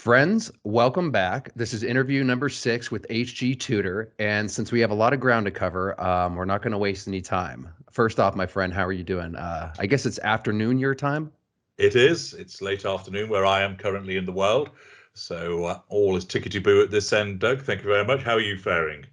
Friends, welcome back. This is interview number 6 with HG Tudor. And since we have a lot of ground to cover, we're not going to waste any time. First off, my friend, how are you doing? I guess it's afternoon your time? It is. It's late afternoon where I am currently in the world. So all is tickety-boo at this end, Doug. Thank you very much. How are you faring?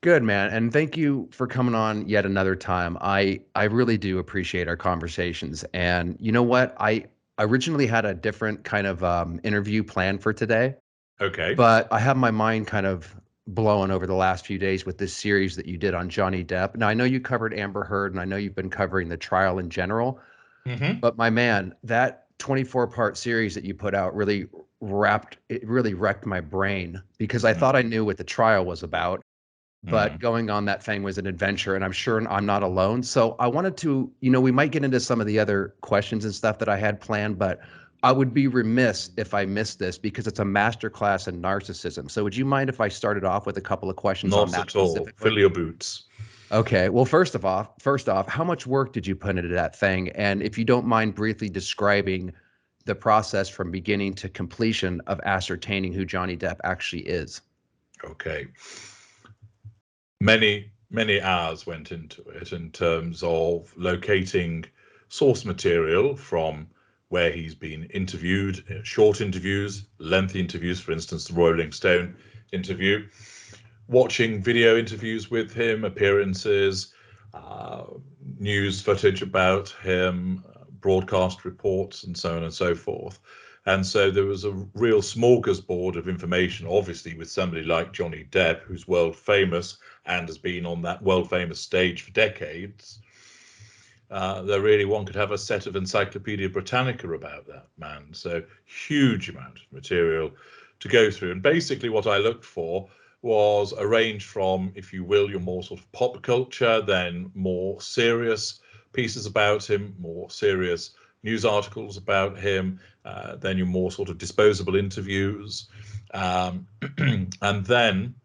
Good, man. And thank you for coming on yet another time. I really do appreciate our conversations. And you know what? I originally had a different kind of interview plan for today, Okay. but I have my mind kind of blown over the last few days with this series that you did on Johnny Depp. Now, I know you covered Amber Heard, and I know you've been covering the trial in general, Mm-hmm. but my man, that 24-part series that you put out really wrecked my brain because I thought I knew what the trial was about. But going on that thing was an adventure, and I'm sure I'm not alone. So I wanted to, we might get into some of the other questions and stuff that I had planned, but I would be remiss if I missed this because it's a masterclass in narcissism. So would you mind if I started off with a couple of questions on Not that at all. specifically? Fill your boots. Okay. Well, first off, how much work did you put into that thing? And if you don't mind briefly describing the process from beginning to completion of ascertaining who Johnny Depp actually is. Okay. Many hours went into it in terms of locating source material from where he's been interviewed, short interviews, lengthy interviews, for instance, the Rolling Stone interview, watching video interviews with him, appearances, news footage about him, broadcast reports, and so on and so forth. And so there was a real smorgasbord of information, obviously, with somebody like Johnny Depp, who's world famous and has been on that world famous stage for decades. There really one could have a set of Encyclopedia Britannica about that man. So huge amount of material to go through. And basically what I looked for was a range from, if you will, your more sort of pop culture, then more serious pieces about him, more serious news articles about him, then your more sort of disposable interviews. And then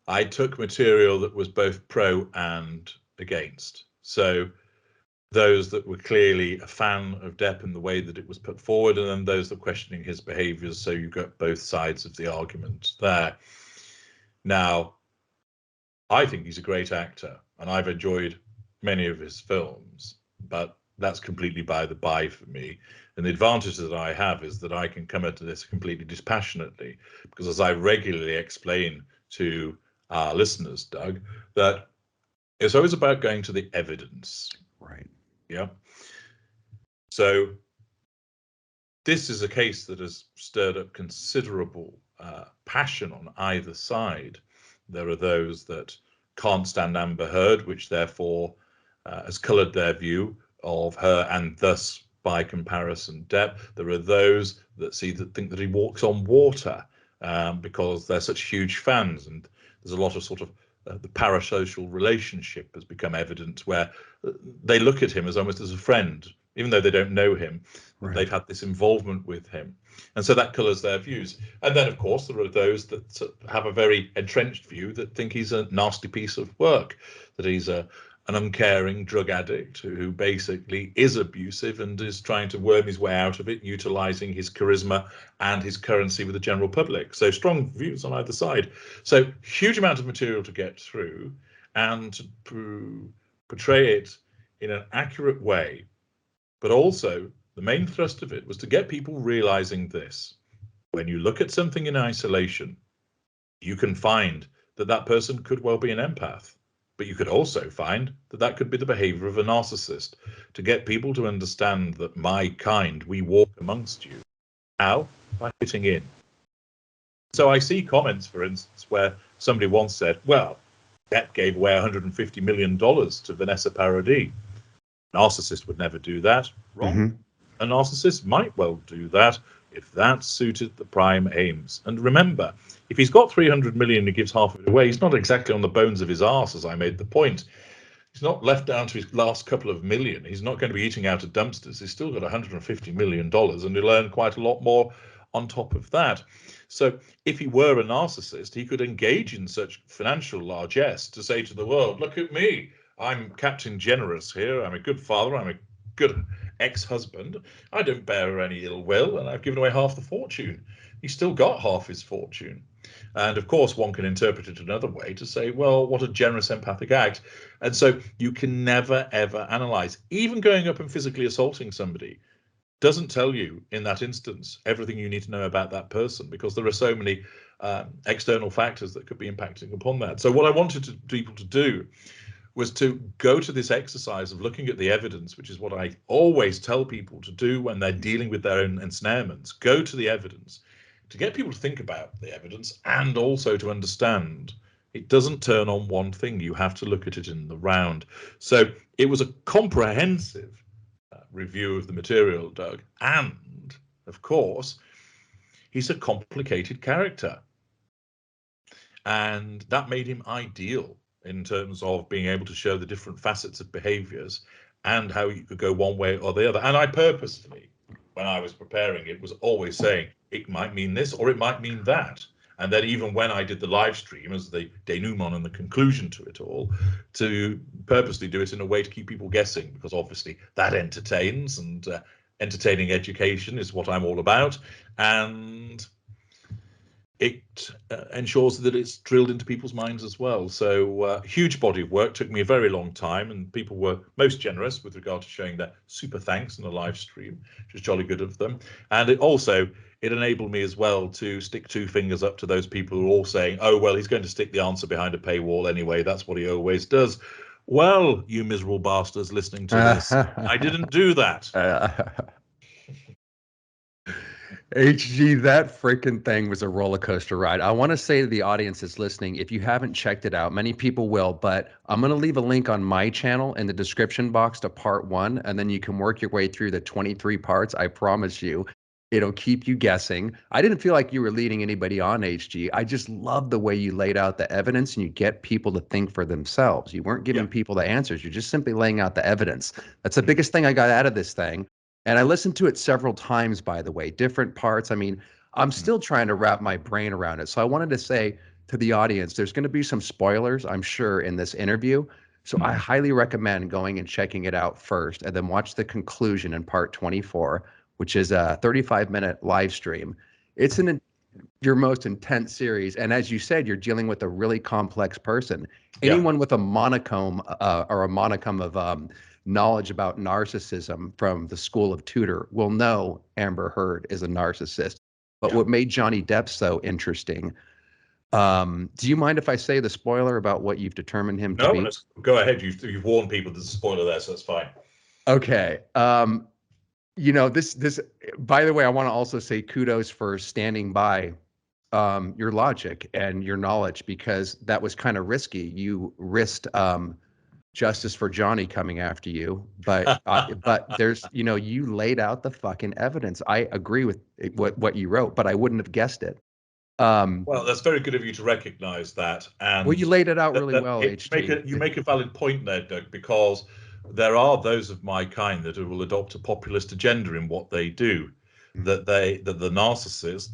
I took material that was both pro and against. So those that were clearly a fan of Depp and the way that it was put forward, and then those that were questioning his behaviours. So you got both sides of the argument there. Now, I think he's a great actor, and I've enjoyed many of his films, but that's completely by the by for me. And the advantage that I have is that I can come into this completely dispassionately, because as I regularly explain to our listeners, Doug, that it's always about going to the evidence. Right. Yeah. So this is a case that has stirred up considerable passion on either side. There are those that can't stand Amber Heard, which therefore has coloured their view of her, and thus, by comparison, Depp. There are those that think that he walks on water because they're such huge fans, and there's a lot of sort of the parasocial relationship has become evident, where they look at him as almost as a friend, even though they don't know him. Right. They've had this involvement with him, and so that colours their views. And then, of course, there are those that have a very entrenched view that think he's a nasty piece of work, that he's an uncaring drug addict who basically is abusive and is trying to worm his way out of it, utilising his charisma and his currency with the general public. So strong views on either side. So huge amount of material to get through, and to portray it in an accurate way. But also, the main thrust of it was to get people realising this. When you look at something in isolation, you can find that that person could well be an empath. But you could also find that that could be the behavior of a narcissist, to get people to understand that my kind, we walk amongst you. How? By fitting in. So I see comments, for instance, where somebody once said, well, Depp gave away $150 million to Vanessa Paradis. A narcissist would never do that. Wrong. Mm-hmm. A narcissist might well do that if that suited the prime aims. And remember, if he's got 300 million and he gives half of it away, he's not exactly on the bones of his arse, as I made the point. He's not left down to his last couple of million. He's not going to be eating out of dumpsters. He's still got $150 million, and he'll earn quite a lot more on top of that. So if he were a narcissist, he could engage in such financial largesse to say to the world, look at me, I'm Captain Generous here. I'm a good father. I'm a good ex-husband. I don't bear her any ill will, and I've given away half the fortune. He's still got half his fortune. And of course, one can interpret it another way to say, well, what a generous empathic act. And so you can never, ever analyze. Even going up and physically assaulting somebody doesn't tell you in that instance everything you need to know about that person, because there are so many external factors that could be impacting upon that. So what I wanted people to do was to go to this exercise of looking at the evidence, which is what I always tell people to do when they're dealing with their own ensnarements. Go to the evidence, to get people to think about the evidence and also to understand it doesn't turn on one thing. You have to look at it in the round. So it was a comprehensive review of the material, Doug. And of course, he's a complicated character. And that made him ideal in terms of being able to show the different facets of behaviors and how you could go one way or the other. And I purposely, when I was preparing it, was always saying it might mean this or it might mean that. And then even when I did the live stream as the denouement and the conclusion to it all, to purposely do it in a way to keep people guessing, because obviously that entertains, and entertaining education is what I'm all about. And it ensures that it's drilled into people's minds as well. So huge body of work, took me a very long time, and people were most generous with regard to showing their super thanks in a live stream, which was jolly good of them. And it enabled me as well to stick two fingers up to those people who are all saying, oh, well, he's going to stick the answer behind a paywall anyway. That's what he always does. Well, you miserable bastards listening to this, I didn't do that. HG, that freaking thing was a roller coaster ride. I want to say to the audience that's listening, if you haven't checked it out, many people will, but I'm going to leave a link on my channel in the description box to part 1, and then you can work your way through the 23 parts. I promise you, it'll keep you guessing. I didn't feel like you were leading anybody on, HG. I just love the way you laid out the evidence and you get people to think for themselves. You weren't giving people the answers. You're just simply laying out the evidence. That's the biggest thing I got out of this thing. And I listened to it several times, by the way, different parts. I mean, I'm still trying to wrap my brain around it. So I wanted to say to the audience, there's going to be some spoilers, I'm sure, in this interview. So I highly recommend going and checking it out first, and then watch the conclusion in part 24, which is a 35-minute live stream. It's your most intense series. And as you said, you're dealing with a really complex person. Anyone with a monicum or a monicum of knowledge about narcissism from the school of Tudor will know Amber Heard is a narcissist. But what made Johnny Depp so interesting, do you mind if I say the spoiler about what you've determined him to be? No, go ahead. You've warned people there's a spoiler there, so that's fine. Okay. You know, this, by the way, I want to also say kudos for standing by your logic and your knowledge, because that was kind of risky. You risked justice for Johnny coming after you, but there's, you know, you laid out the fucking evidence. I agree with what you wrote, but I wouldn't have guessed it. Well, that's very good of you to recognize that. And well, you laid it out really well, HG. You make a valid point there, Doug, because there are those of my kind that will adopt a populist agenda in what they do. That the narcissist,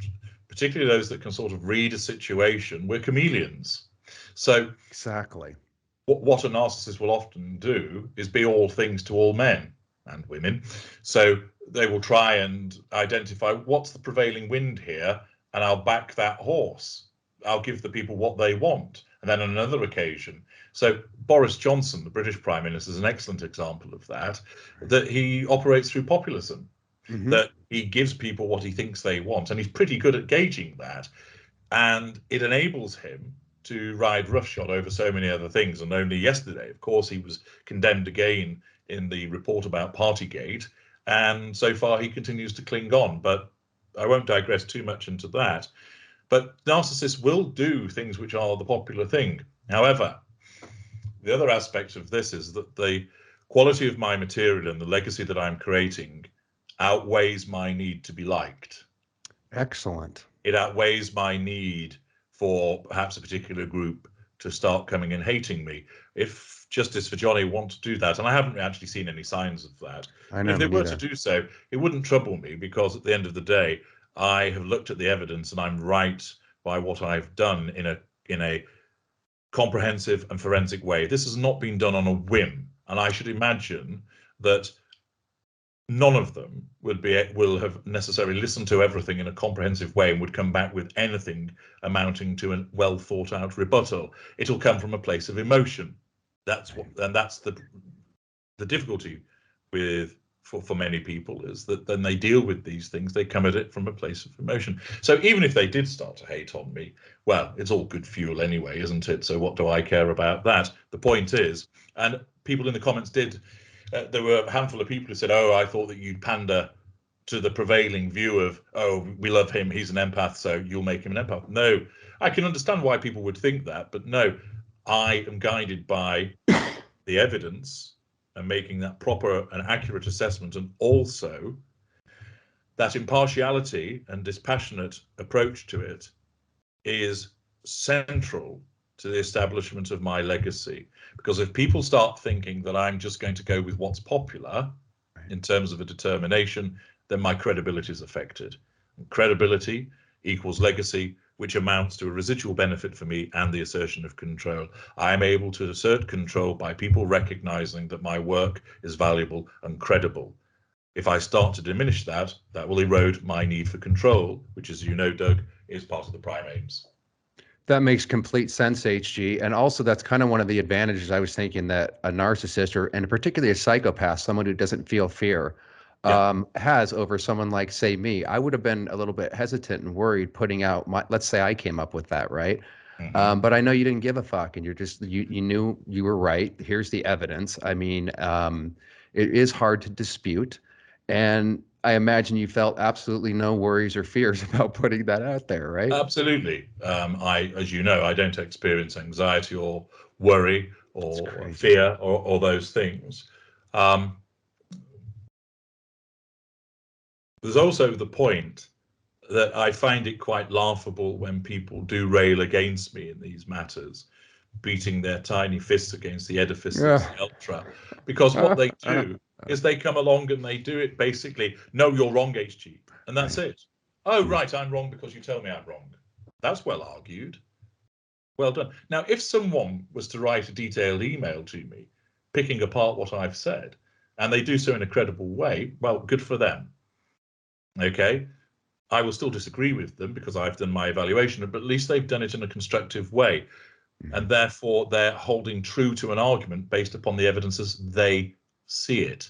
particularly those that can sort of read a situation, we're chameleons. So exactly what a narcissist will often do is be all things to all men and women. So they will try and identify what's the prevailing wind here, and I'll back that horse. I'll give the people what they want. And then on another occasion, so Boris Johnson, the British Prime Minister, is an excellent example of that he operates through populism, that he gives people what he thinks they want, and he's pretty good at gauging that. And it enables him to ride roughshod over so many other things. And only yesterday, of course, he was condemned again in the report about Partygate. And so far, he continues to cling on. But I won't digress too much into that. But narcissists will do things which are the popular thing. However, the other aspect of this is that the quality of my material and the legacy that I'm creating outweighs my need to be liked. Excellent. It outweighs my need for perhaps a particular group to start coming and hating me. If Justice for Johnny want to do that, and I haven't actually seen any signs of that, but if they were to do so, it wouldn't trouble me, because at the end of the day, I have looked at the evidence and I'm right by what I've done in a comprehensive and forensic way. This has not been done on a whim, and I should imagine that none of them will have necessarily listened to everything in a comprehensive way and would come back with anything amounting to a well thought out rebuttal. It'll come from a place of emotion. That's the difficulty with for many people, is that then they deal with these things, they come at it from a place of emotion. So even if they did start to hate on me, well, it's all good fuel anyway, isn't it? So what do I care about that? The point is, and people in the comments did, there were a handful of people who said, oh, I thought that you'd pander to the prevailing view of, oh, we love him, he's an empath, so you'll make him an empath. No, I can understand why people would think that, but no, I am guided by the evidence and making that proper and accurate assessment, and also that impartiality and dispassionate approach to it is central to the establishment of my legacy. Because if people start thinking that I'm just going to go with what's popular in terms of a determination, then my credibility is affected. And credibility equals legacy, which amounts to a residual benefit for me and the assertion of control. I am able to assert control by people recognizing that my work is valuable and credible. If I start to diminish that, that will erode my need for control, which, as you know, Doug, is part of the prime aims. That makes complete sense, HG. And also, that's kind of one of the advantages I was thinking that a narcissist, or and particularly a psychopath, someone who doesn't feel fear, has over someone like, say, me. I would have been a little bit hesitant and worried putting out my, let's say I came up with that, right? But I know you didn't give a fuck, and you're just, you knew you were right. Here's the evidence. I mean, it is hard to dispute. And I imagine you felt absolutely no worries or fears about putting that out there, right? Absolutely. As you know, I don't experience anxiety or worry or fear or those things. There's also the point that I find it quite laughable when people do rail against me in these matters, beating their tiny fists against the edifice that's the ultra, because what they do is they come along and they do it basically, no, you're wrong, HG, and that's it. Oh, right, I'm wrong because you tell me I'm wrong. That's well argued. Well done. Now, if someone was to write a detailed email to me, picking apart what I've said, and they do so in a credible way, well, good for them. Okay, I will still disagree with them because I've done my evaluation, but at least they've done it in a constructive way. And therefore, they're holding true to an argument based upon the evidence as they see it.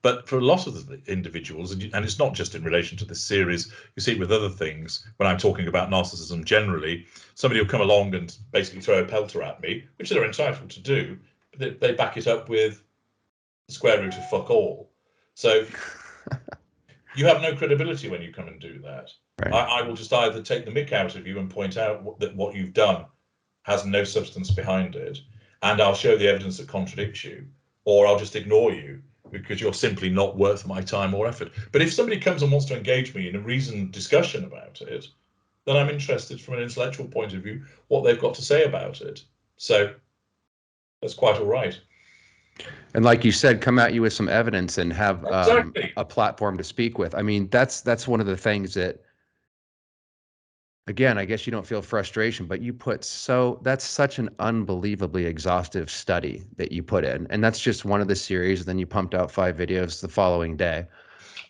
But for a lot of the individuals, and it's not just in relation to this series, you see it with other things. When I'm talking about narcissism generally, somebody will come along and basically throw a pelter at me, which they're entitled to do, but they back it up with the square root of fuck all. So you have no credibility when you come and do that. Right. I will just either take the mick out of you and point out that what you've done has no substance behind it, and I'll show the evidence that contradicts you, or I'll just ignore you because you're simply not worth my time or effort. But if somebody comes and wants to engage me in a reasoned discussion about it, then I'm interested from an intellectual point of view what they've got to say about it. So that's quite all right. And like you said, come at you with some evidence and have a platform to speak with. I mean, that's one of the things that, again, I guess you don't feel frustration, but you put that's such an unbelievably exhaustive study that you put in. And that's just one of the series. And then you pumped out 5 videos the following day.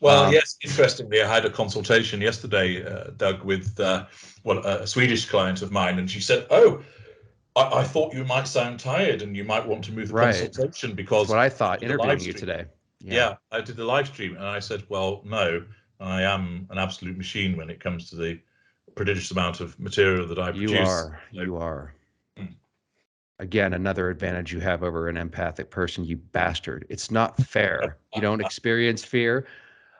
Well, yes, interestingly, I had a consultation yesterday, Doug, with a Swedish client of mine, and she said, oh, I thought you might sound tired and you might want to move the consultation because that's what I thought interviewing you today. Yeah, I did the live stream and I said, well, no, I am an absolute machine when it comes to the prodigious amount of material that I produce. You are. Again, another advantage you have over an empathic person, you bastard. It's not fair. You don't experience fear.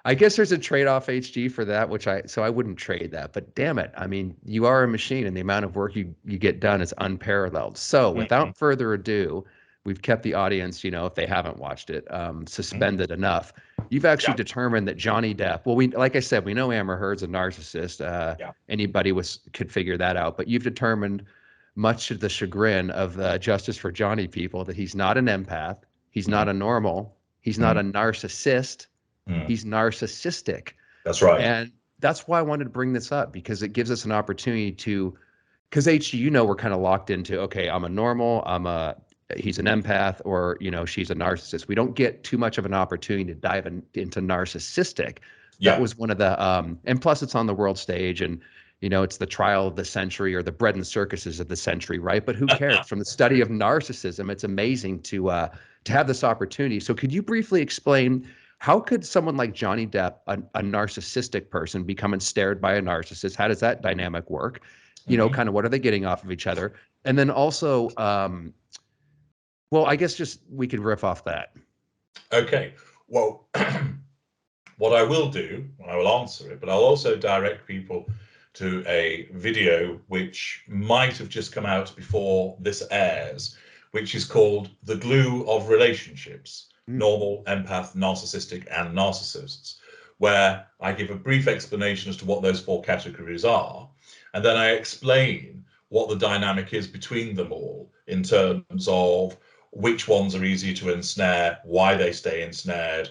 I guess there's a trade-off, HG, for that, so I wouldn't trade that. But damn it, I mean, you are a machine, and the amount of work you get done is unparalleled. So without further ado, we've kept the audience, if they haven't watched it, suspended enough. You've actually determined that Johnny Depp, well, like I said, we know Amber Heard's a narcissist. Anybody could figure that out. But you've determined, much to the chagrin of the Justice for Johnny people, that he's not an empath, he's not a normal, he's not a narcissist. He's narcissistic. That's right. And that's why I wanted to bring this up, because it gives us an opportunity to, because HG, we're kind of locked into, okay, I'm a normal, I'm a he's an empath or, she's a narcissist. We don't get too much of an opportunity to dive into narcissistic. That Yeah. was one of the, and plus it's on the world stage, and, it's the trial of the century or the bread and circuses of the century, right? But who cares? From the study of narcissism, it's amazing to have this opportunity. So could you briefly explain, how could someone like Johnny Depp, a narcissistic person, become ensnared by a narcissist? How does that dynamic work? Kind of what are they getting off of each other? And then also, well, I guess just we could riff off that. Okay. Well, what I will do, I will answer it, but I'll also direct people to a video which might have just come out before this airs, which is called The Glue of Relationships, Normal, Empath, Narcissistic, and Narcissists, where I give a brief explanation as to what those 4 categories are, and then I explain what the dynamic is between them all in terms of which ones are easy to ensnare, why they stay ensnared,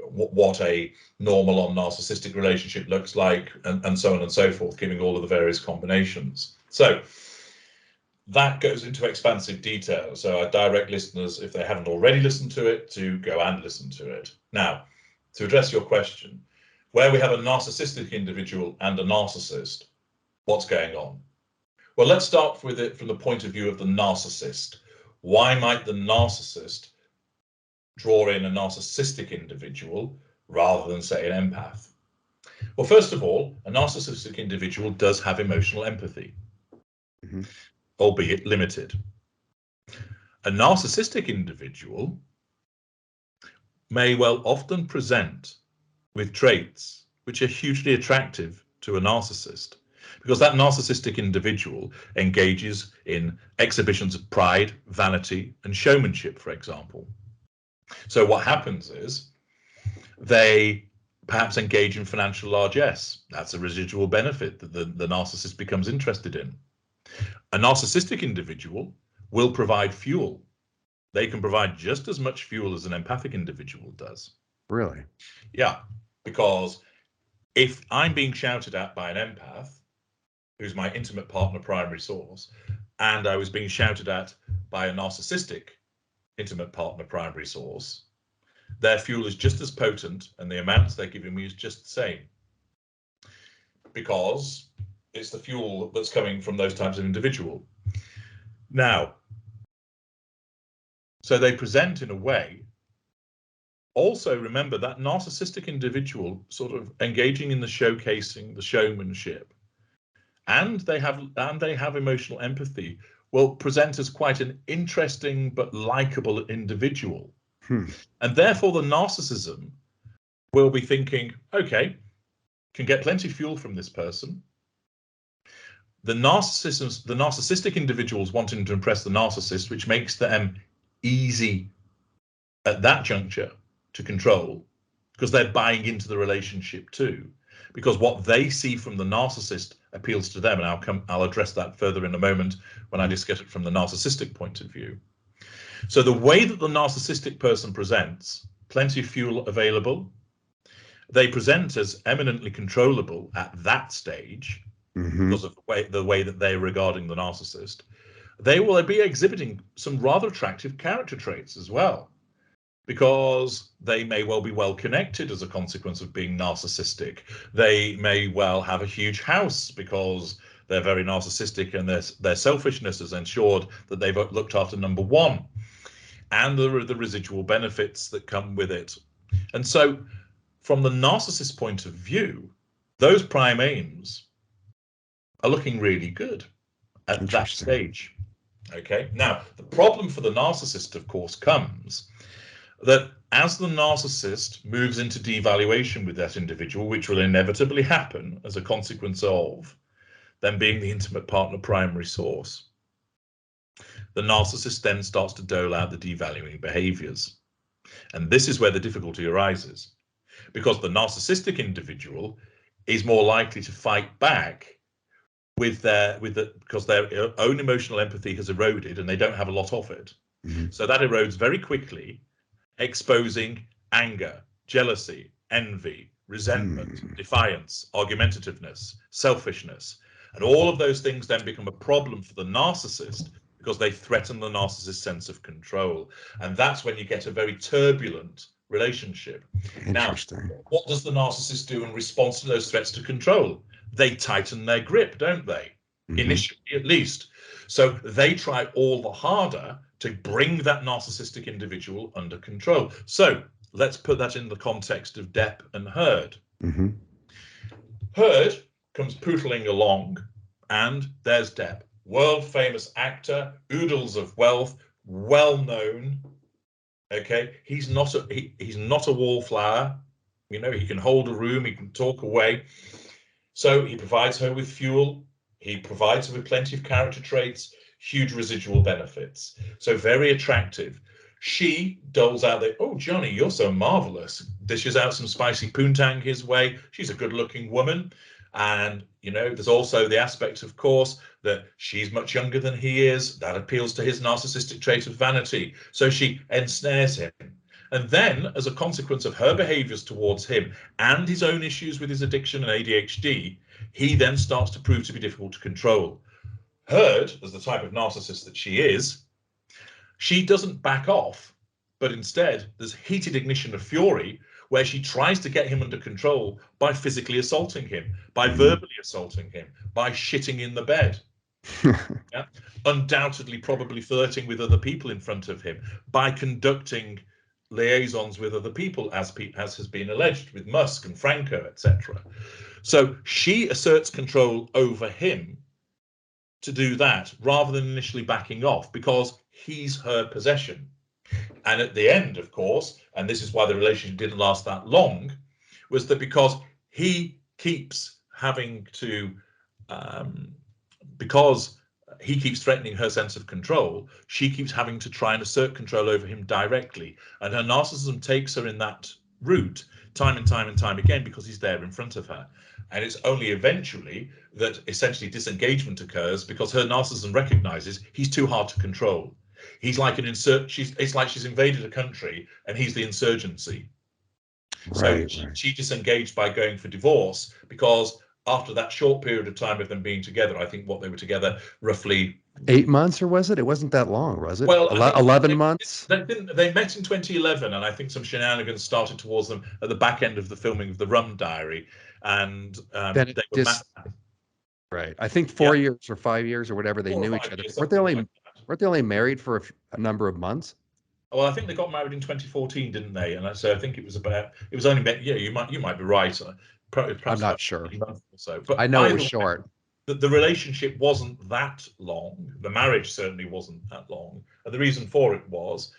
what a normal or narcissistic relationship looks like, and so on and so forth, giving all of the various combinations. So that goes into expansive detail. So I direct listeners, if they haven't already listened to it, to go and listen to it. Now, to address your question, where we have a narcissistic individual and a narcissist, what's going on? Well, let's start with it from the point of view of the narcissist. Why might the narcissist draw in a narcissistic individual rather than, say, an empath? Well, first of all, a narcissistic individual does have emotional empathy, albeit limited. A narcissistic individual may well often present with traits which are hugely attractive to a narcissist, because that narcissistic individual engages in exhibitions of pride, vanity, and showmanship, for example. So what happens is they perhaps engage in financial largesse. That's a residual benefit that the narcissist becomes interested in. A narcissistic individual will provide fuel. They can provide just as much fuel as an empathic individual does. Really? Yeah, because if I'm being shouted at by an empath, who's my intimate partner primary source, and I was being shouted at by a narcissistic intimate partner primary source, their fuel is just as potent and the amounts they're giving me is just the same, because it's the fuel that's coming from those types of individual. Now, so they present in a way. Also, remember that narcissistic individual sort of engaging in the showcasing, the showmanship, and they have emotional empathy, will present as quite an interesting but likable individual. And therefore the narcissism will be thinking, okay, can get plenty of fuel from this person. The narcissistic individuals wanting to impress the narcissist, which makes them easy at that juncture to control, because they're buying into the relationship too, because what they see from the narcissist appeals to them. And I'll address that further in a moment when I discuss it from the narcissistic point of view. So the way that the narcissistic person presents, plenty of fuel available, they present as eminently controllable at that stage, because of the way that they're regarding the narcissist. They will be exhibiting some rather attractive character traits as well, because they may well be well connected as a consequence of being narcissistic. They may well have a huge house because they're very narcissistic, and their selfishness has ensured that they've looked after number one. And there are the residual benefits that come with it. And so from the narcissist point of view, those prime aims are looking really good at that stage. Okay. Now, the problem for the narcissist, of course, comes that as the narcissist moves into devaluation with that individual, which will inevitably happen as a consequence of them being the intimate partner primary source, the narcissist then starts to dole out the devaluing behaviors. And this is where the difficulty arises, because the narcissistic individual is more likely to fight back because their own emotional empathy has eroded and they don't have a lot of it. So that erodes very quickly, exposing anger, jealousy, envy, resentment, defiance, argumentativeness, selfishness. And all of those things then become a problem for the narcissist, because they threaten the narcissist's sense of control. And that's when you get a very turbulent relationship. Interesting. Now, what does the narcissist do in response to those threats to control? They tighten their grip, don't they? Initially, at least. So they try all the harder to bring that narcissistic individual under control. So let's put that in the context of Depp and Heard. Heard comes pootling along, and there's Depp, world famous actor, oodles of wealth, well known. Okay, he's not a wallflower. You know, he can hold a room, he can talk away. So he provides her with fuel. He provides her with plenty of character traits, huge residual benefits. So very attractive. She doles out the, oh, Johnny, you're so marvelous. Dishes out some spicy poontang his way. She's a good looking woman. And, you know, there's also the aspect, of course, that she's much younger than he is. That appeals to his narcissistic trait of vanity. So she ensnares him. And then, as a consequence of her behaviors towards him and his own issues with his addiction and ADHD, he then starts to prove to be difficult to control. Heard, as the type of narcissist that she is, she doesn't back off, but instead there's heated ignition of fury where she tries to get him under control by physically assaulting him, by verbally assaulting him, by shitting in the bed. Yeah? Undoubtedly, probably flirting with other people in front of him, by conducting liaisons with other people, as has been alleged with Musk and Franco, etc. So she asserts control over him to do that rather than initially backing off because he's her possession. And at the end, of course, and this is why the relationship didn't last that long, was that because he keeps having to, because he keeps threatening her sense of control, she keeps having to try and assert control over him directly. And her narcissism takes her in that route time and time and time again because he's there in front of her. And it's only eventually that essentially disengagement occurs because her narcissism recognizes he's too hard to control. He's like it's like she's invaded a country and he's the insurgency. Right, So right. she disengaged by going for divorce because after that short period of time of them being together, I think what they were together roughly 8 months, or was it? It wasn't that long, was it? well, 11 months? They met in 2011, and I think some shenanigans started towards them at the back end of the filming of the Rum Diary, and Then it they were right. I think yeah, 4 years or 5 years or whatever they 4 or knew 5 each other. years, Weren't they something only like that. weren't they only married for a number of months? Well, I think they got married in 2014, didn't they? And so I think it was only yeah, you might be right. Perhaps I'm not about sure. 18 months or so. But I know it either was way, short. the relationship wasn't that long. The marriage certainly wasn't that long. And the reason for it was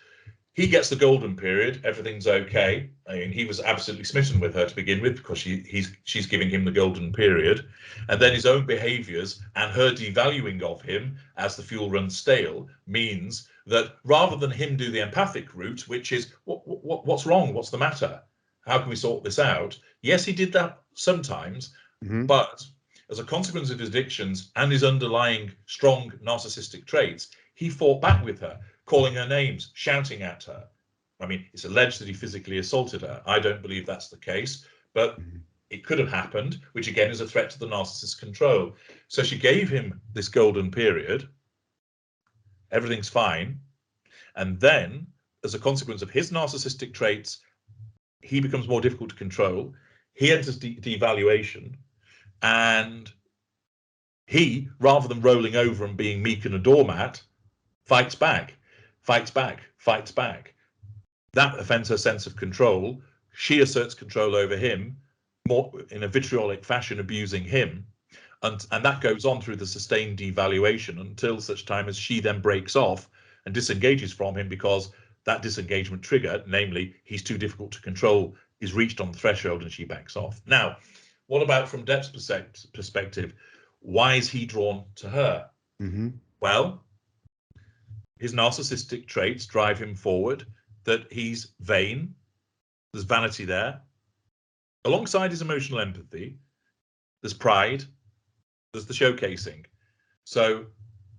he gets the golden period. Everything's okay. I mean, he was absolutely smitten with her to begin with because she's giving him the golden period. And then his own behaviors and her devaluing of him as the fuel runs stale means that rather than him do the empathic route, which is what's wrong? What's the matter? How can we sort this out? Yes, he did that sometimes, but as a consequence of his addictions and his underlying strong narcissistic traits, he fought back with her, calling her names, shouting at her. I mean, it's alleged that he physically assaulted her. I don't believe that's the case, but it could have happened, which again is a threat to the narcissist's control. So she gave him this golden period. Everything's fine. And then, as a consequence of his narcissistic traits, he becomes more difficult to control. He enters devaluation. And he, rather than rolling over and being meek and a doormat, fights back. That offends her sense of control. She asserts control over him, more in a vitriolic fashion, abusing him. And that goes on through the sustained devaluation until such time as she then breaks off and disengages from him because that disengagement trigger, namely he's too difficult to control, is reached on the threshold and she backs off. Now, what about from Depp's perspective? Why is he drawn to her? Well, his narcissistic traits drive him forward, that he's vain, there's vanity there. Alongside his emotional empathy, there's pride, there's the showcasing. So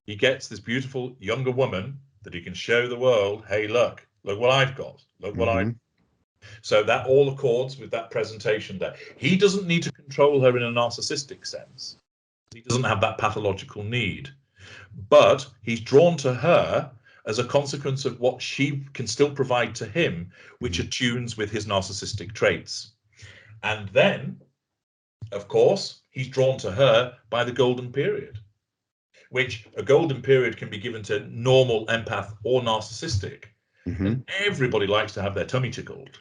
he gets this beautiful younger woman that he can show the world, hey, look what I've got, look what I've. So that all accords with that presentation there. He doesn't need to control her in a narcissistic sense. He doesn't have that pathological need. but he's drawn to her as a consequence of what she can still provide to him, which attunes with his narcissistic traits. And then, of course, he's drawn to her by the golden period, which a golden period can be given to normal, empath, or narcissistic. And everybody likes to have their tummy tickled.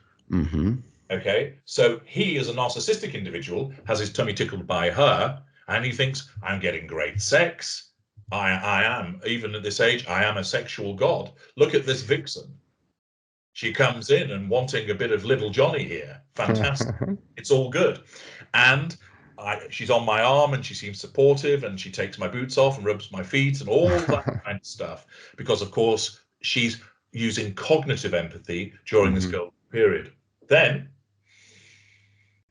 Okay, so he, as a narcissistic individual, has his tummy tickled by her, and he thinks, I'm getting great sex. I am, even at this age, I am a sexual god. Look at this vixen. She comes in and wanting a bit of little Johnny here. Fantastic. It's all good. And she's on my arm and she seems supportive and she takes my boots off and rubs my feet and all that kind of stuff. Because, of course, she's using cognitive empathy during this golden period. Then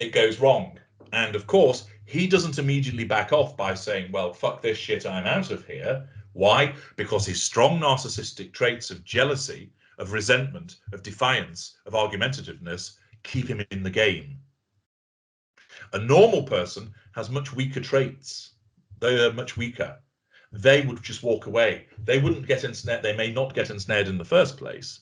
it goes wrong. And, of course, he doesn't immediately back off by saying, well, fuck this shit, I'm out of here. Why? Because his strong narcissistic traits of jealousy, of resentment, of defiance, of argumentativeness keep him in the game. A normal person has much weaker traits. They are much weaker. They would just walk away. They wouldn't get ensnared. They may not get ensnared in the first place.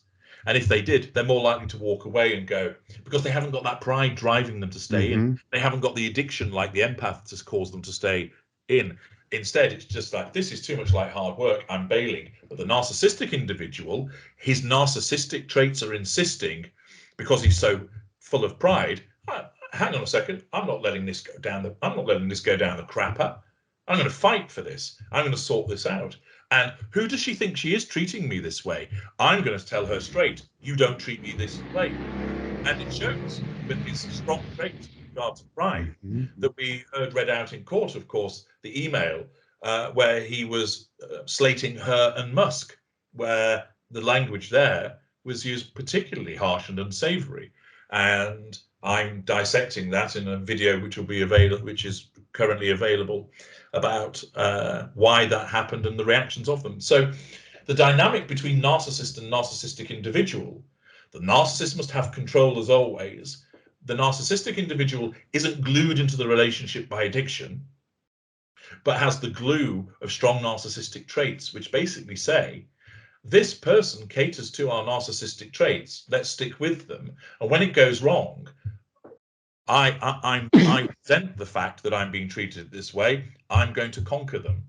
And if they did, they're more likely to walk away and go, because they haven't got that pride driving them to stay in. They haven't got the addiction like the empath to cause them to stay in. Instead, it's just like, this is too much like hard work, I'm bailing. But the narcissistic individual, his narcissistic traits are insisting, because he's so full of pride, hang on a second, I'm not letting this go down the crapper. I'm going to fight for this. I'm going to sort this out. And who does she think she is treating me this way? I'm going to tell her straight, you don't treat me this way. And it shows with his strong traits with regard to pride that we heard read out in court, of course, the email where he was slating her and Musk, where the language there was used particularly harsh and unsavory. And I'm dissecting that in a video which will be available, which is currently available, about why that happened and the reactions of them. So the dynamic between narcissist and narcissistic individual, the narcissist must have control as always. The narcissistic individual isn't glued into the relationship by addiction, but has the glue of strong narcissistic traits, which basically say, this person caters to our narcissistic traits, let's stick with them. And when it goes wrong, I resent the fact that I'm being treated this way. I'm going to conquer them.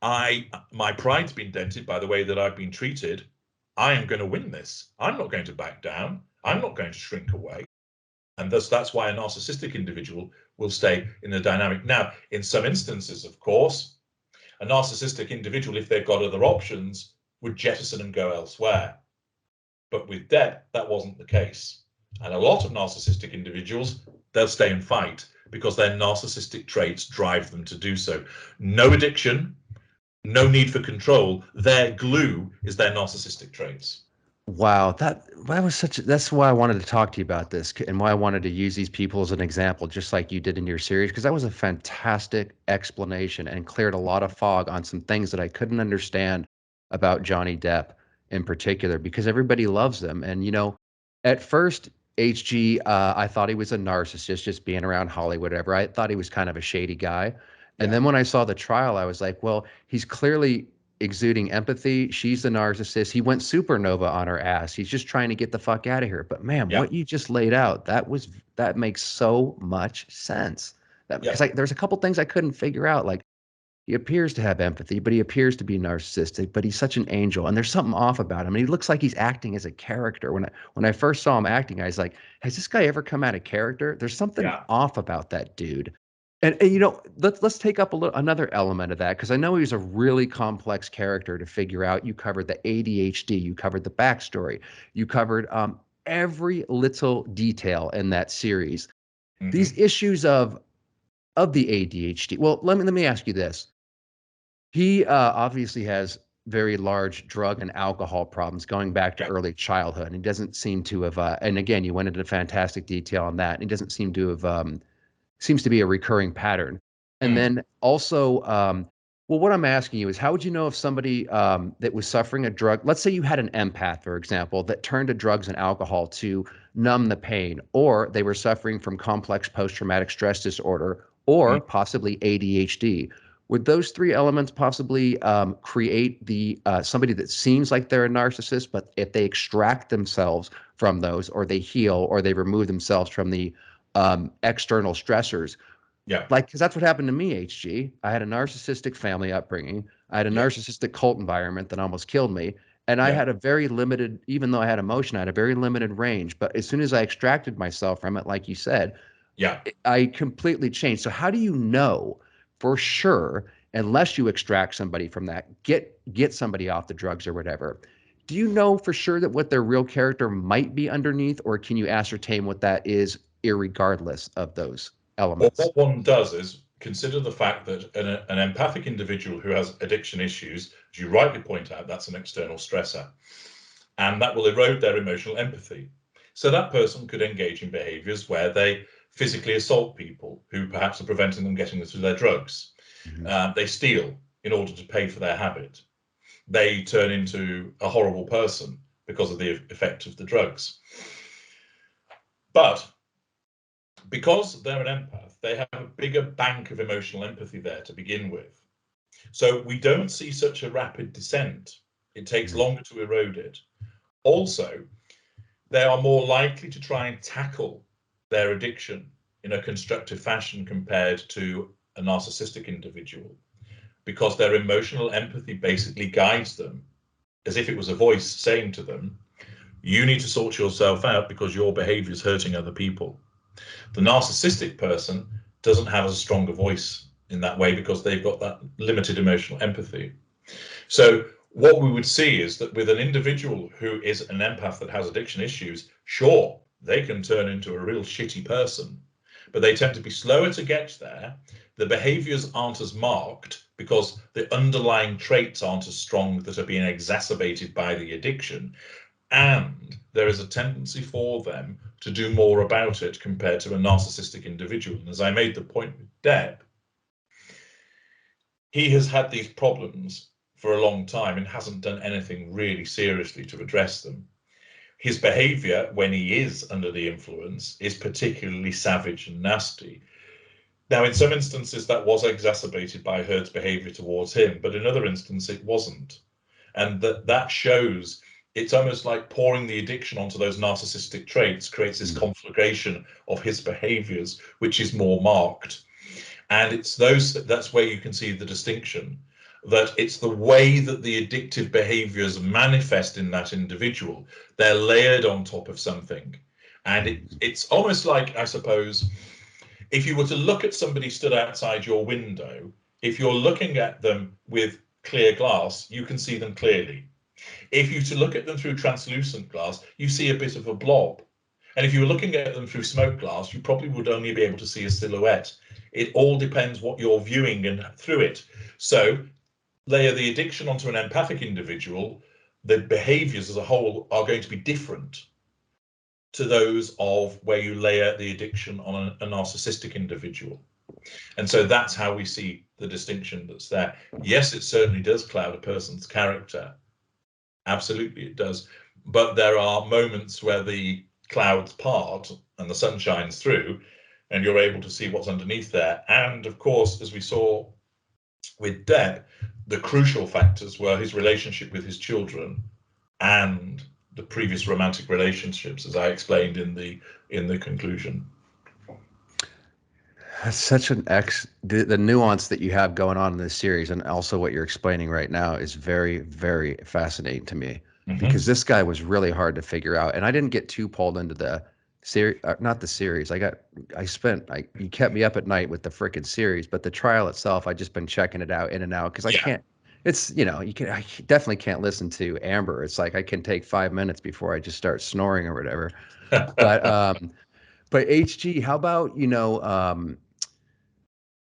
My pride's been dented by the way that I've been treated. I am going to win this. I'm not going to back down. I'm not going to shrink away. And thus, that's why a narcissistic individual will stay in a dynamic. Now, in some instances, of course, a narcissistic individual, if they've got other options, would jettison and go elsewhere. But with Depp, that wasn't the case. And a lot of narcissistic individuals, they'll stay and fight because their narcissistic traits drive them to do so. No addiction, no need for control. Their glue is their narcissistic traits. Wow, that was that's why I wanted to talk to you about this and why I wanted to use these people as an example, just like you did in your series, because that was a fantastic explanation and cleared a lot of fog on some things that I couldn't understand about Johnny Depp in particular, because everybody loves him. And, at first, HG, I thought he was a narcissist, just being around Hollywood, whatever. I thought he was kind of a shady guy. And then when I saw the trial, I was like, well, he's clearly exuding empathy. She's the narcissist. He went supernova on her ass. He's just trying to get the fuck out of here. But man, what you just laid out, that makes so much sense. Because there's a couple things I couldn't figure out. Like, he appears to have empathy, but he appears to be narcissistic, but he's such an angel. And there's something off about him. And he looks like he's acting as a character. When I first saw him acting, I was like, has this guy ever come out of character? There's something off about that dude. And let's take up another element of that, because I know he's a really complex character to figure out. You covered the ADHD, you covered the backstory, you covered every little detail in that series. These issues of the ADHD. Well, let me ask you this. He obviously has very large drug and alcohol problems going back to early childhood. And he doesn't seem to have, and again, you went into fantastic detail on that. And he doesn't seem to have, seems to be a recurring pattern. And then also, well, what I'm asking you is, how would you know if somebody that was suffering a drug, let's say you had an empath, for example, that turned to drugs and alcohol to numb the pain, or they were suffering from complex post-traumatic stress disorder, or possibly ADHD. would those three elements possibly create the somebody that seems like they're a narcissist, but if they extract themselves from those, or they heal, or they remove themselves from the external stressors? Yeah. Like, because that's what happened to me, HG. I had a narcissistic family upbringing. I had a Yeah. narcissistic cult environment that almost killed me. And I Yeah. had a very limited, even though I had emotion, I had a very limited range. But as soon as I extracted myself from it, like you said, Yeah. I completely changed. So how do you know for sure, unless you extract somebody from that, get somebody off the drugs or whatever? Do you know for sure that what their real character might be underneath, or can you ascertain what that is irregardless of those Well, elements? what one does is consider the fact that an empathic individual who has addiction issues, as you rightly point out, that's an external stressor, and that will erode their emotional empathy. So that person could engage in behaviors where they physically assault people who perhaps are preventing them getting through their drugs. Mm-hmm. They steal in order to pay for their habit. They turn into a horrible person because of the effect of the drugs. But because they're an empath, they have a bigger bank of emotional empathy there to begin with. So we don't see such a rapid descent. It takes longer to erode it. Also, they are more likely to try and tackle their addiction in a constructive fashion compared to a narcissistic individual, because their emotional empathy basically guides them as if it was a voice saying to them, you need to sort yourself out because your behavior is hurting other people. The narcissistic person doesn't have a stronger voice in that way because they've got that limited emotional empathy. So what we would see is that with an individual who is an empath that has addiction issues, sure, they can turn into a real shitty person, but they tend to be slower to get there. The behaviors aren't as marked because the underlying traits aren't as strong that are being exacerbated by the addiction. And there is a tendency for them to do more about it compared to a narcissistic individual. And as I made the point with Depp, he has had these problems for a long time and hasn't done anything really seriously to address them. His behavior when he is under the influence is particularly savage and nasty. Now, in some instances, that was exacerbated by Heard's behavior towards him, but in other instances, it wasn't. And that shows it's almost like pouring the addiction onto those narcissistic traits creates this conflagration of his behaviors, which is more marked. And it's that's where you can see the distinction, that it's the way that the addictive behaviors manifest in that individual. They're layered on top of something. And it's almost like, I suppose, if you were to look at somebody stood outside your window, if you're looking at them with clear glass, you can see them clearly. If you to look at them through translucent glass, you see a bit of a blob. And if you were looking at them through smoke glass, you probably would only be able to see a silhouette. It all depends what you're viewing and through it. So layer the addiction onto an empathic individual, the behaviors as a whole are going to be different to those of where you layer the addiction on a narcissistic individual. And so that's how we see the distinction that's there. Yes, it certainly does cloud a person's character. Absolutely, it does. But there are moments where the clouds part and the sun shines through, and you're able to see what's underneath there. And of course, as we saw with Depp, the crucial factors were his relationship with his children and the previous romantic relationships, as I explained in the conclusion. That's such an the nuance that you have going on in this series, and also what you're explaining right now, is very, very fascinating to me, because this guy was really hard to figure out, and I didn't get too pulled into the series, not the series. You kept me up at night with the frickin' series, but the trial itself, I just been checking it out in and out because I Yeah. can't. It's I definitely can't listen to Amber. It's like I can take 5 minutes before I just start snoring or whatever. But HG, how about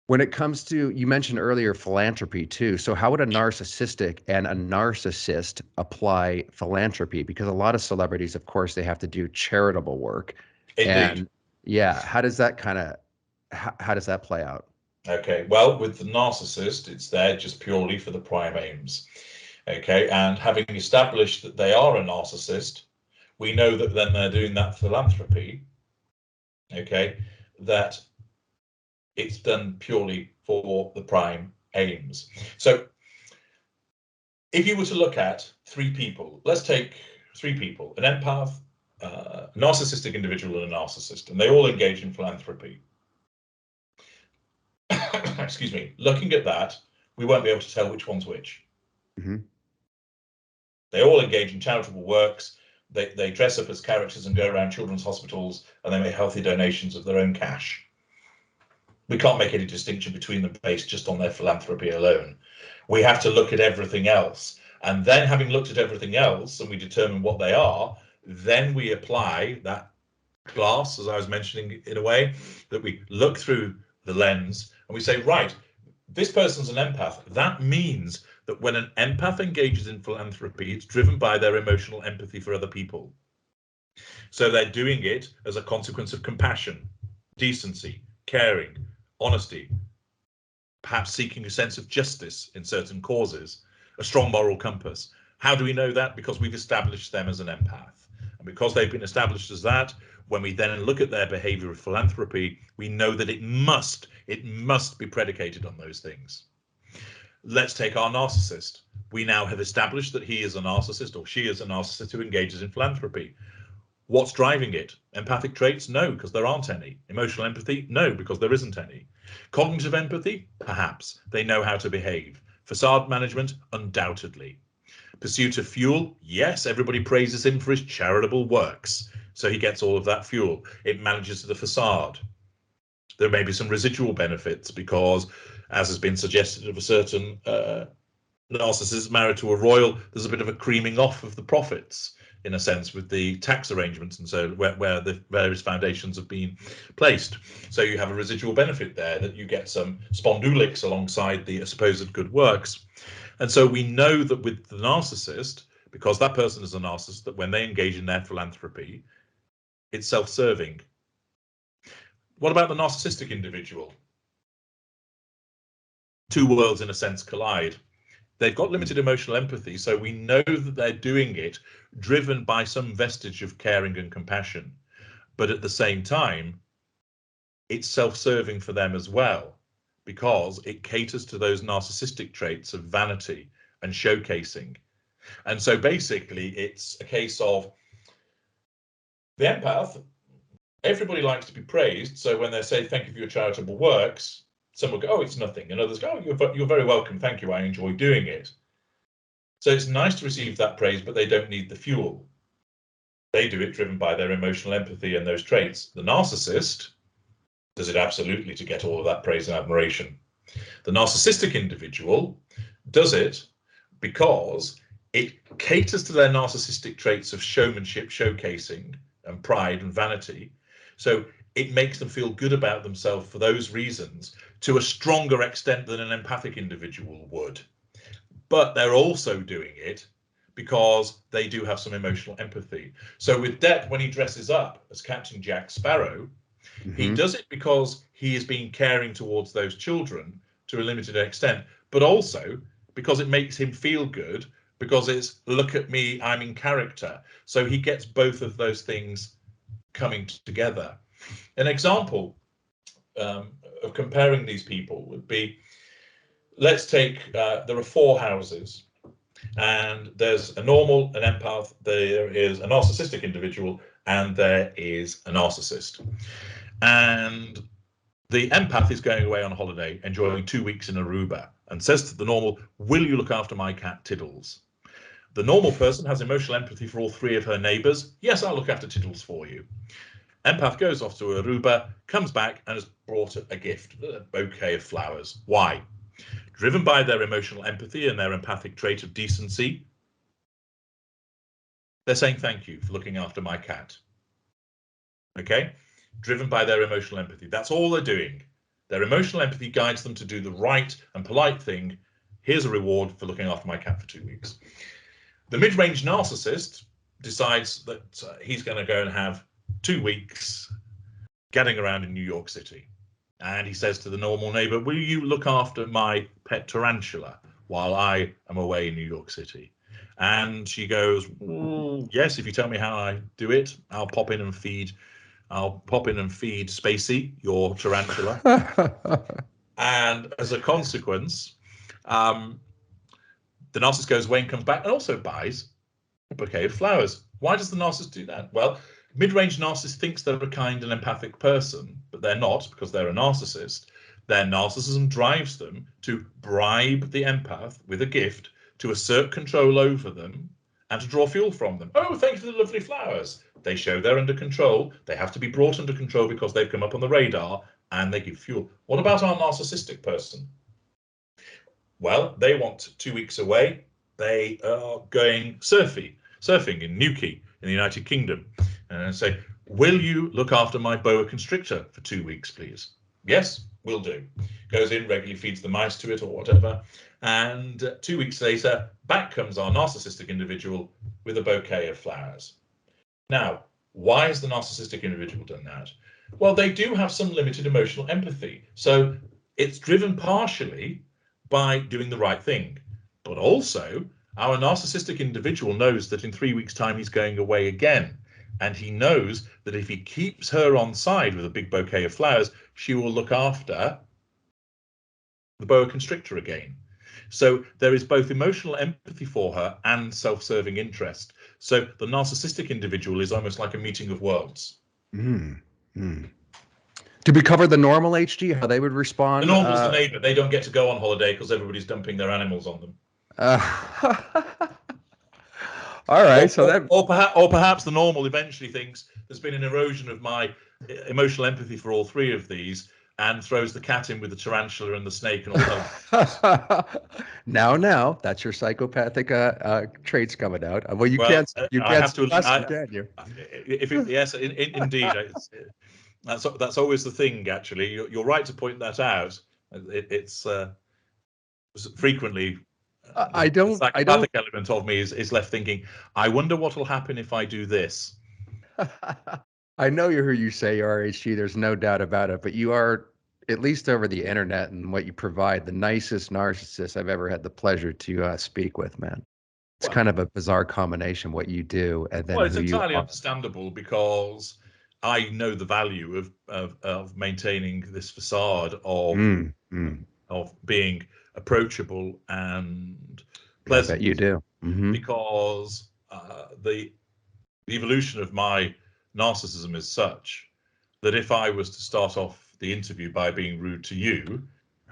when it comes to, you mentioned earlier philanthropy too. So how would a narcissistic and a narcissist apply philanthropy? Because a lot of celebrities, of course, they have to do charitable work. Indeed. And yeah, how does that how does that play out? Okay, well, with the narcissist, it's there just purely for the prime aims. Okay, and having established that they are a narcissist, we know that then they're doing that philanthropy. Okay, that it's done purely for the prime aims. So if you were to look at three people, let's take three people, an empath, narcissistic individual and a narcissist, and they all engage in philanthropy. Excuse me. Looking at that, we won't be able to tell which one's which. Mm-hmm. They all engage in charitable works. They dress up as characters and go around children's hospitals, and they make healthy donations of their own cash. We can't make any distinction between them based just on their philanthropy alone. We have to look at everything else. And then, having looked at everything else and we determine what they are, then we apply that glass, as I was mentioning, in a way that we look through the lens and we say, right, this person's an empath. That means that when an empath engages in philanthropy, it's driven by their emotional empathy for other people. So they're doing it as a consequence of compassion, decency, caring, honesty, perhaps seeking a sense of justice in certain causes, a strong moral compass. How do we know that? Because we've established them as an empath. And because they've been established as that, when we then look at their behavior of philanthropy, we know that it must be predicated on those things. Let's take our narcissist. We now have established that he is a narcissist, or she is a narcissist who engages in philanthropy. What's driving it? Empathic traits? No, because there aren't any. Emotional empathy? No, because there isn't any. Cognitive empathy? Perhaps. They know how to behave. Facade management? Undoubtedly. Pursuit of fuel? Yes, everybody praises him for his charitable works. So he gets all of that fuel. It manages the facade. There may be some residual benefits because, as has been suggested of a certain narcissist married to a royal, there's a bit of a creaming off of the profits, in a sense, with the tax arrangements and so where the various foundations have been placed. So you have a residual benefit there, that you get some spondulics alongside the supposed good works. And so we know that with the narcissist, because that person is a narcissist, that when they engage in their philanthropy, it's self-serving. What about the narcissistic individual? Two worlds, in a sense, collide. They've got limited emotional empathy, so we know that they're doing it driven by some vestige of caring and compassion. But at the same time, it's self-serving for them as well, because it caters to those narcissistic traits of vanity and showcasing. And so basically, it's a case of the empath. Everybody likes to be praised. So when they say, thank you for your charitable works, some will go, oh, it's nothing. And others go, oh, you're very welcome. Thank you. I enjoy doing it. So it's nice to receive that praise, but they don't need the fuel. They do it driven by their emotional empathy and those traits. The narcissist does it absolutely to get all of that praise and admiration. The narcissistic individual does it because it caters to their narcissistic traits of showmanship, showcasing, and pride and vanity. So it makes them feel good about themselves for those reasons to a stronger extent than an empathic individual would. But they're also doing it because they do have some emotional empathy. So with Depp, when he dresses up as Captain Jack Sparrow, he does it because he is being caring towards those children to a limited extent, but also because it makes him feel good, because it's, look at me, I'm in character. So he gets both of those things coming together. An example of comparing these people would be, let's take, there are four houses, and there's a normal, an empath, there is a narcissistic individual, and there is a narcissist. And the empath is going away on holiday, enjoying 2 weeks in Aruba, and says to the normal, will you look after my cat Tiddles? The normal person has emotional empathy for all three of her neighbours. Yes, I'll look after Tiddles for you. Empath goes off to Aruba, comes back and has brought a gift, a bouquet of flowers. Why? Driven by their emotional empathy and their empathic trait of decency, they're saying thank you for looking after my cat. Okay? Driven by their emotional empathy. That's all they're doing. Their emotional empathy guides them to do the right and polite thing. Here's a reward for looking after my cat for 2 weeks. The mid-range narcissist decides that he's going to go and have 2 weeks getting around in New York City. And he says to the normal neighbor, will you look after my pet tarantula while I am away in New York City? And she goes, yes, if you tell me how I do it, I'll pop in and feed Spacey, your tarantula. And as a consequence, The narcissist goes away and comes back and also buys a bouquet of flowers. Why does the narcissist do that? Well, mid-range narcissist thinks they're a kind and empathic person, but they're not, because they're a narcissist. Their narcissism drives them to bribe the empath with a gift to assert control over them and to draw fuel from them. Oh, thank you for the lovely flowers. They show they're under control. They have to be brought under control because they've come up on the radar, and they give fuel. What about our narcissistic person? Well, they want 2 weeks away. They are going surfing in Newquay in the United Kingdom, and say, will you look after my boa constrictor for 2 weeks, please? Yes, will do. Goes in, regularly feeds the mice to it or whatever. And 2 weeks later, back comes our narcissistic individual with a bouquet of flowers. Now, why has the narcissistic individual done that? Well, they do have some limited emotional empathy. So it's driven partially by doing the right thing. But also, our narcissistic individual knows that in 3 weeks' time he's going away again. And he knows that if he keeps her on side with a big bouquet of flowers, she will look after the boa constrictor again. So there is both emotional empathy for her and self-serving interest. So the narcissistic individual is almost like a meeting of worlds. Did we cover the normal HG, how they would respond? The normal's the neighbor. They don't get to go on holiday because everybody's dumping their animals on them. All right, or perhaps the normal eventually thinks there's been an erosion of my emotional empathy for all three of these, and throws the cat in with the tarantula and the snake and all that. Now, that's your psychopathic traits coming out. Well, you can't. You I can't have to. can you? Yes, indeed. That's always the thing. Actually, you're right to point that out. It's frequently. The psychopathic element of me is left thinking, I wonder what will happen if I do this. I know you're who you say you are, HG. There's no doubt about it. But you are, at least over the internet and what you provide, the nicest narcissist I've ever had the pleasure to speak with, man. It's kind of a bizarre combination, what you do and then it's entirely understandable, because I know the value of maintaining this facade of being approachable and pleasant. I bet you do. Because the evolution of my narcissism is such that if I was to start off the interview by being rude to you,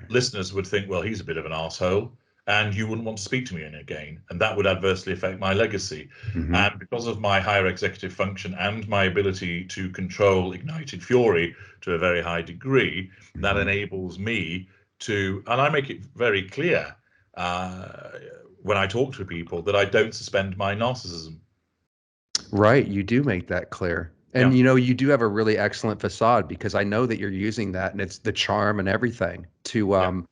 listeners would think, well, he's a bit of an arsehole, and you wouldn't want to speak to me again, and that would adversely affect my legacy. And because of my higher executive function and my ability to control ignited fury to a very high degree, that enables me to, and I make it very clear when I talk to people, that I don't suspend my narcissism. Right, you do make that clear. And you do have a really excellent facade, because I know that you're using that, and it's the charm and everything to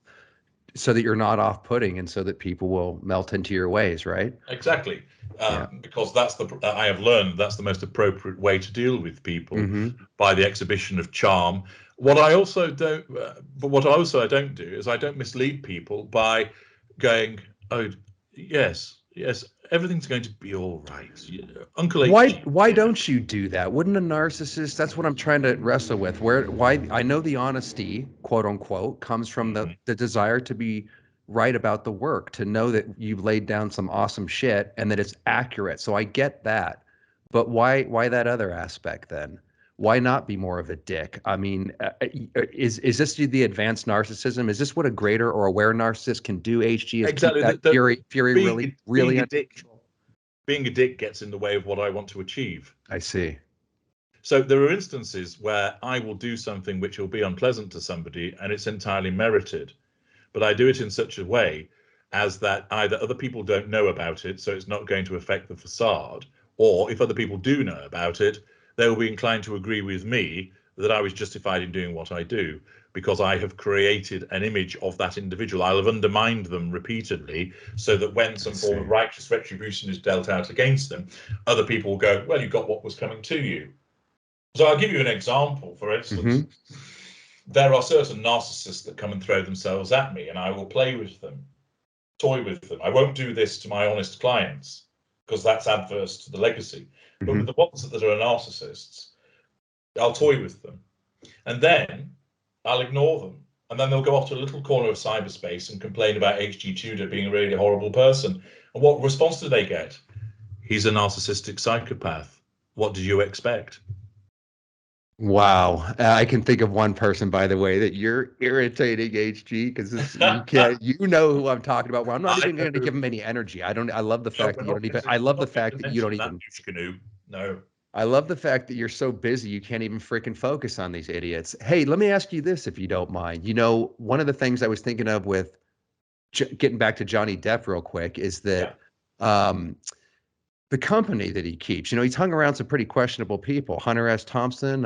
so that you're not off-putting, and so that people will melt into your ways, right? Exactly. Because I have learned that's the most appropriate way to deal with people, by the exhibition of charm. What I also don't do is I don't mislead people by going, oh, yes, everything's going to be all right. Uncle HG. Why don't you do that? Wouldn't a narcissist? That's what I'm trying to wrestle with. Why I know the honesty, quote unquote, comes from the desire to be right about the work, to know that you've laid down some awesome shit and that it's accurate. So I get that. But why that other aspect then? Why not be more of a dick? I mean, is this the advanced narcissism? Is this what a greater or aware narcissist can do, HG? Is exactly. Keep that fury really under control? Being a dick gets in the way of what I want to achieve. I see. So there are instances where I will do something which will be unpleasant to somebody, and it's entirely merited. But I do it in such a way as that either other people don't know about it, so it's not going to affect the facade, or if other people do know about it, they will be inclined to agree with me that I was justified in doing what I do, because I have created an image of that individual. I'll have undermined them repeatedly, so that when some form of righteous retribution is dealt out against them, other people will go, well, you got what was coming to you. So I'll give you an example. For instance, there are certain narcissists that come and throw themselves at me, and I will play with them, toy with them. I won't do this to my honest clients, because that's adverse to the legacy. But with the ones that are narcissists, I'll toy with them, and then I'll ignore them and then they'll go off to a little corner of cyberspace and complain about HG Tudor being a really horrible person. And what response do they get? He's a narcissistic psychopath. What did you expect? Wow. I can think of one person, by the way, that you're irritating, HG, because you can't, you know who I'm talking about. Well, I'm not I even going to give him any energy. I love the No, fact that you don't even, I love the fact that you don't even, Canoe. No. I love the fact that you're so busy, you can't even freaking focus on these idiots. Hey, let me ask you this, if you don't mind. You know, one of the things I was thinking of with getting back to Johnny Depp real quick is Yeah. that, the company that he keeps. You know, he's hung around some pretty questionable people. Hunter S. Thompson,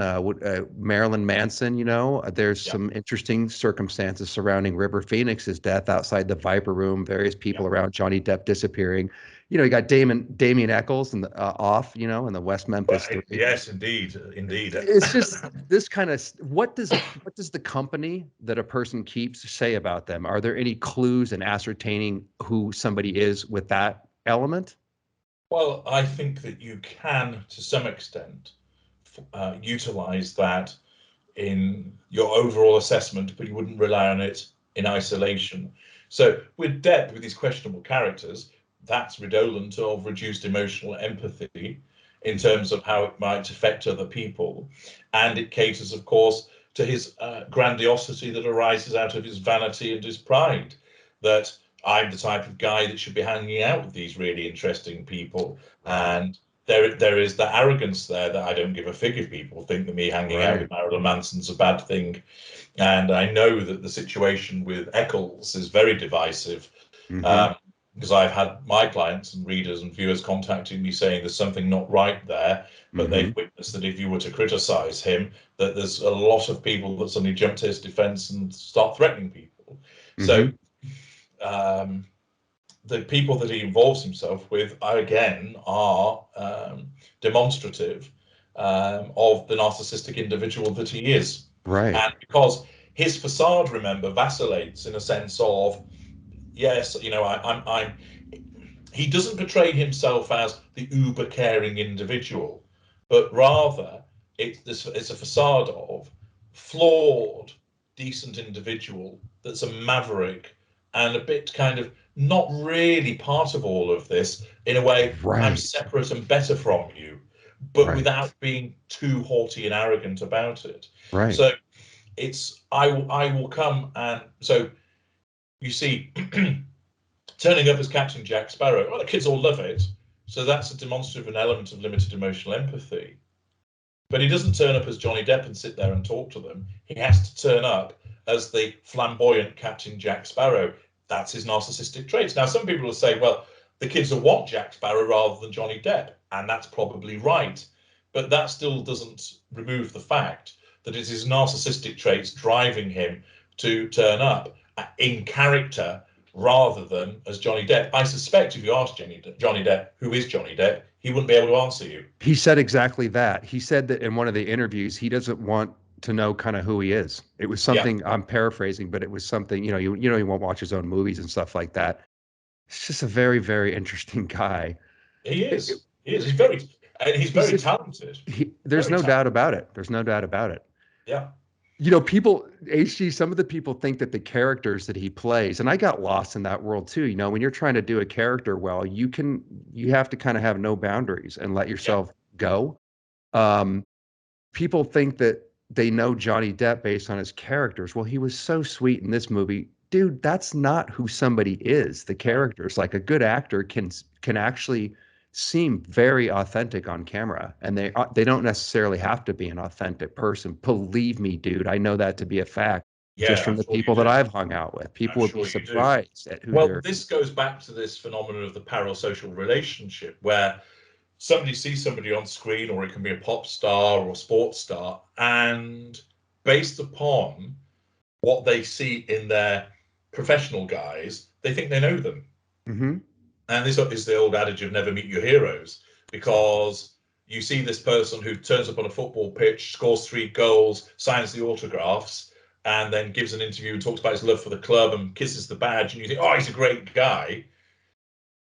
Marilyn Manson. You know, there's Yeah. some interesting circumstances surrounding River Phoenix's death outside the Viper Room. Various people Yeah. around Johnny Depp disappearing. You know, you got Damien Eccles and off. You know, in the West Memphis Well, Three. yes, indeed. It's just this kind of what does the company that a person keeps say about them? Are there any clues in ascertaining who somebody is with that element? Well, I think that you can, to some extent, utilize that in your overall assessment, but you wouldn't rely on it in isolation. So with Depp, with these questionable characters, that's redolent of reduced emotional empathy in terms of how it might affect other people. And it caters, of course, to his grandiosity that arises out of his vanity and his pride, that I'm the type of guy that should be hanging out with these really interesting people. And there is that arrogance there that I don't give a fig if people think that me hanging out with Marilyn Manson's a bad thing. And I know that the situation with Eccles is very divisive, Mm-hmm. because I've had my clients and readers and viewers contacting me saying there's something not right there, but Mm-hmm. they've witnessed that if you were to criticize him, that there's a lot of people that suddenly jump to his defense and start threatening people. So Mm-hmm. The people that he involves himself with, again, are demonstrative of the narcissistic individual that he is. Right. And because his facade, remember, vacillates in a sense of, yes, you know, I'm he doesn't portray himself as the uber caring individual, but rather it's a facade of flawed, decent individual that's a maverick and a bit kind of not really part of all of this. In a way, I'm Right. separate and better from you, but Right. without being too haughty and arrogant about it. Right. So it's I will come, and so you see turning up as Captain Jack Sparrow. Well, the kids all love it, so that's a demonstrative an element of limited emotional empathy. But he doesn't turn up as Johnny Depp and sit there and talk to them. He has to turn up as the flamboyant Captain Jack Sparrow. That's his narcissistic traits. Now, some people will say, well, the kids will want Jack Sparrow rather than Johnny Depp, and that's probably right. But that still doesn't remove the fact that it's his narcissistic traits driving him to turn up in character rather than as Johnny Depp. I suspect if you ask Johnny Depp, who is Johnny Depp, he wouldn't be able to answer you. He said exactly that. He said that in one of the interviews, he doesn't want to know kind of who he is. It was Yeah, something I'm paraphrasing, but it was something, you know, he won't watch his own movies and stuff like that. It's just a very, very interesting guy. he It, is. He is. He's he's very just, talented. there's Very no doubt talented. about it. There's no doubt about it. Yeah. You know, people, HG, some of the people think that the characters that he plays, and I got lost in that world too. You know, when you're trying to do a character well, you have to kind of have no boundaries and let Yeah. yourself go. Um, People think that they know Johnny Depp based on his characters. Well, he was so sweet in this movie. Dude, that's not who somebody is. The No. characters, like a good actor can actually seem very authentic on camera, and they don't necessarily have to be an authentic person. Believe me, dude, I know that to be a fact just Yeah, from I'm the sure you people that do. I've hung out with. I'm People would be sure you do. surprised at who Well, they're. this goes back to this phenomenon of the parasocial relationship where somebody sees somebody on screen, or it can be a pop star or a sports star, and based upon what they see in their professional guys, they think they know them. Hmm. And this is the old adage of never meet your heroes, because you see this person who turns up on a football pitch, scores 3 goals, signs the autographs, and then gives an interview and talks about his love for the club and kisses the badge, and you think, oh, he's a great guy.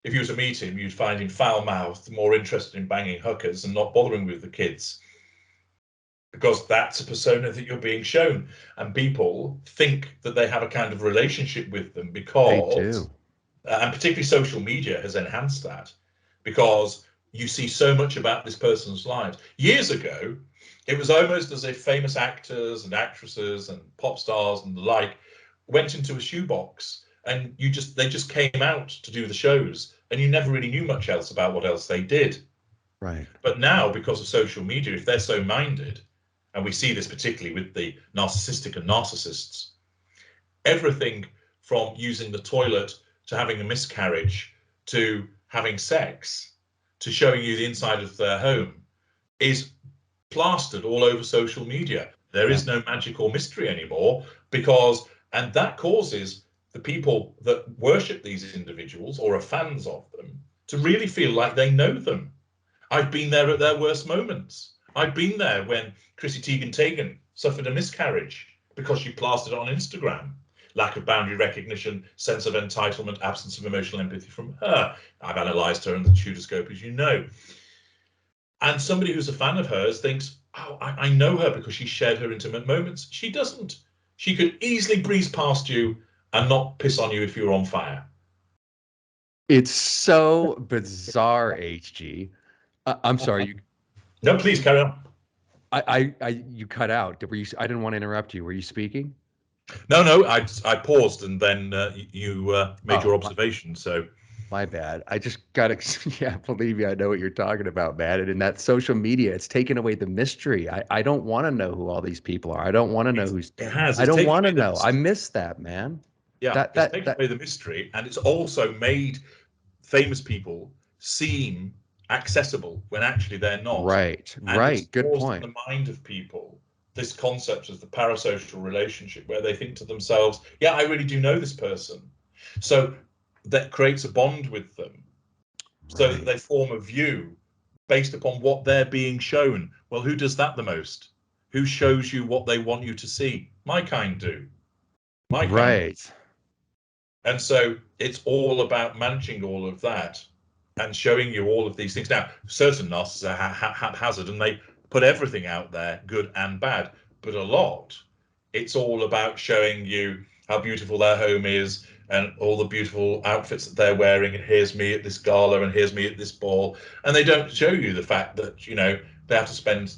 If you were to meet him, you'd find him foul-mouthed, more interested in banging hookers and not bothering with the kids. because that's a persona that you're being shown, and people think that they have a kind of relationship with them They because, do. and particularly social media has enhanced that, because you see so much about this person's lives. Years ago, it was almost as if famous actors and actresses and pop stars and the like went into a shoebox, and they just came out to do the shows, and you never really knew much else about what else they did. Right. But now, because of social media, if they're so minded, and we see this particularly with the narcissistic and narcissists, everything from using the toilet to having a miscarriage to having sex to showing you the inside of their home is plastered all over social media. There is no magic or mystery anymore, and that causes the people that worship these individuals or are fans of them to really feel like they know them. I've been there at their worst moments. I've been there when Chrissy Teigen suffered a miscarriage because she plastered it on Instagram. Lack of boundary recognition, sense of entitlement, absence of emotional empathy from her. I've analysed her in the Tudoscope, as you know. And somebody who's a fan of hers thinks, oh, I know her because she shared her intimate moments. She doesn't. She could easily breeze past you and not piss on you if you were on fire. It's so bizarre, HG. I'm sorry. No, please carry on. You cut out. Were you? I didn't want to interrupt you. Were you speaking? No, I paused and then you made your Oh, observation. So my bad. I just got to, yeah, believe me, I know what you're talking about, man. And in that social media, it's taken away the mystery. I don't want to know who all these people are. I don't want to know I it's don't taken want to away know. I miss that, man. it's taken away the mystery, and it's also made famous people seem accessible when actually they're not. And it's right. Good caused in point. the mind of people this concept of the parasocial relationship where they think to themselves, yeah, I really do know this person. So that creates a bond with them, so that they form a view based upon what they're being shown. Well, who does that the most? Who shows you what they want you to see? My kind do. My kind. Right. And so it's all about managing all of that and showing you all of these things. Now, certain narcissists are haphazard and they put everything out there, good and bad. But a lot, it's all about showing you how beautiful their home is and all the beautiful outfits that they're wearing. And here's me at this gala and here's me at this ball. And they don't show you the fact that, they have to spend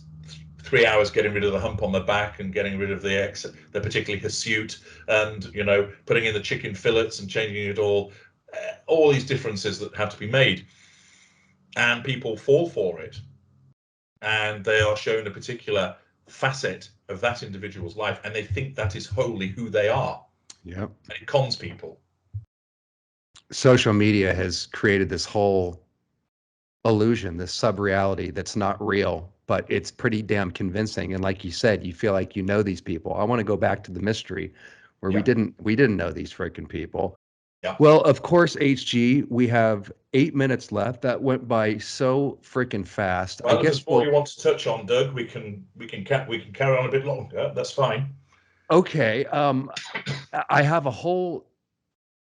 3 hours getting rid of the hump on the back and getting rid of the particularly hirsute, and putting in the chicken fillets and changing it all these differences that have to be made, and people fall for it, and they are shown a particular facet of that individual's life, and they think that is wholly who they are. Yep. And it cons people. Social media has created this whole illusion, this sub-reality that's not real, but it's pretty damn convincing. And like you said, you feel like you know these people. I want to go back to the mystery where we didn't know these freaking people. Yeah. Well, of course, HG, we have 8 minutes left. That went by so freaking fast. Well, I if there's guess more you want to touch on, Doug, we can carry on a bit longer. That's fine. Okay. I have a whole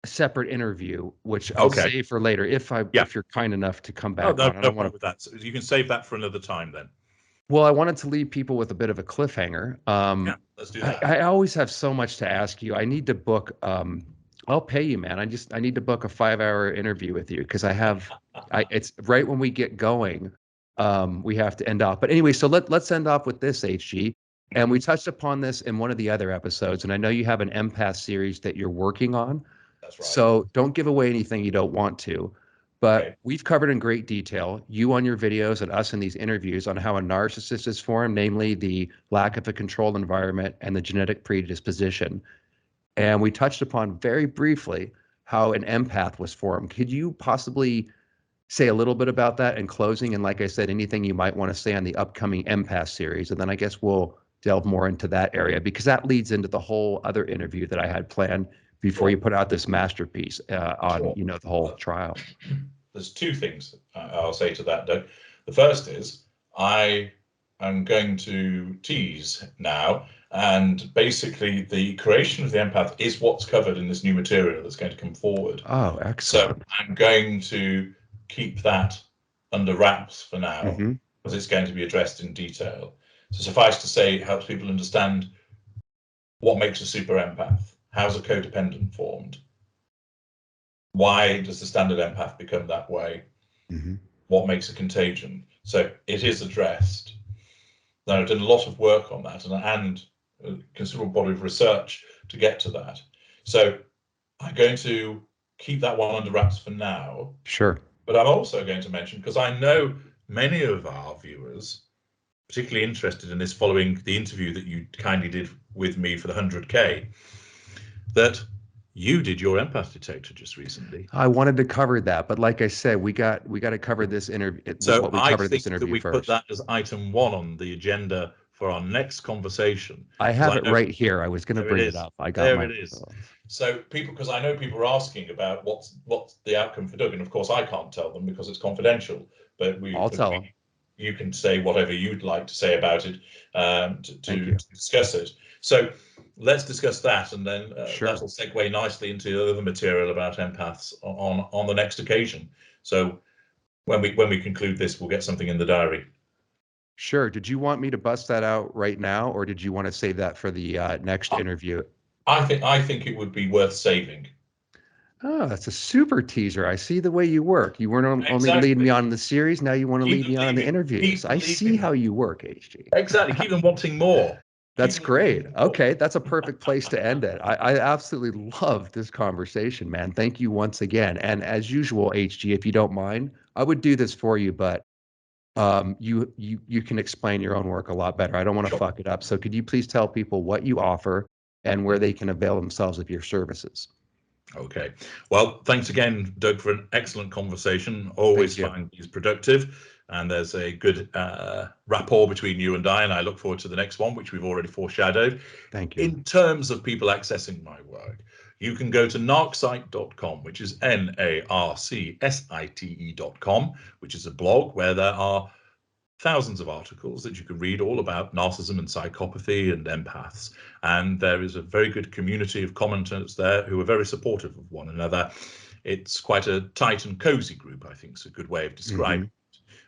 separate interview, which I'll save for later if you're kind enough to come back on. I No don't want problem to. with that. So you can save that for another time then. Well, I wanted to leave people with a bit of a cliffhanger. Yeah, let's do that. I always have so much to ask you. I need to book. I'll pay you, man. I need to book a 5-hour interview with you because it's right when we get going. We have to end off. But anyway, so let's end off with this, HG. And we touched upon this in one of the other episodes, and I know you have an empath series that you're working on. That's right. So don't give away anything you don't want to. But we've covered in great detail, you on your videos and us in these interviews, on how a narcissist is formed, namely the lack of a controlled environment and the genetic predisposition. And we touched upon very briefly how an empath was formed. Could you possibly say a little bit about that in closing? And like I said, anything you might want to say on the upcoming empath series. And then I guess we'll delve more into that area, because that leads into the whole other interview that I had planned before you put out this masterpiece on, the whole trial. There's two things I'll say to that, Doug. The first is I am going to tease now, and basically the creation of the empath is what's covered in this new material that's going to come forward. Oh, excellent. So I'm going to keep that under wraps for now, because it's going to be addressed in detail. So suffice to say, it helps people understand what makes a super empath, how's a codependent formed, why does the standard empath become that way, what makes a contagion. So it is addressed. Now, I've done a lot of work on that and a considerable body of research to get to that. So I'm going to keep that one under wraps for now. Sure. But I'm also going to mention, because I know many of our viewers, particularly interested in this following the interview that you kindly did with me for the 100K, that you did your empath detector just recently. I wanted to cover that, but like I said, we got to cover this interview. So I think this interview that we first. put that as item 1 on the agenda for our next conversation. I have it right here. I was going to bring it up. I got there. It is. So people, because I know people are asking about what's the outcome for Doug, and of course I can't tell them because it's confidential. But I'll tell them. You can say whatever you'd like to say about it to discuss it. So let's discuss that, and then that'll segue nicely into the other material about empaths on the next occasion. So when we conclude this, we'll get something in the diary. Sure. Did you want me to bust that out right now, or did you want to save that for the next interview? I think it would be worth saving. Oh, that's a super teaser. I see the way you work. You weren't only leading me on in the series, now you want to lead me on in the interviews. I see how you work, HG. Exactly. Keep them wanting more. That's great. Okay, that's a perfect place to end it. I absolutely love this conversation, man. Thank you once again. And as usual, HG, if you don't mind, I would do this for you, but you can explain your own work a lot better. I don't want to fuck it up. So could you please tell people what you offer and where they can avail themselves of your services? Okay. Well, thanks again, Doug, for an excellent conversation. Always find these productive, and there's a good rapport between you and I look forward to the next one, which we've already foreshadowed. Thank you. In terms of people accessing my work, you can go to narcsite.com, which is narcsite.com, which is a blog where there are thousands of articles that you can read all about narcissism and psychopathy and empaths. And there is a very good community of commenters there who are very supportive of one another. It's quite a tight and cozy group, I think is a good way of describing it.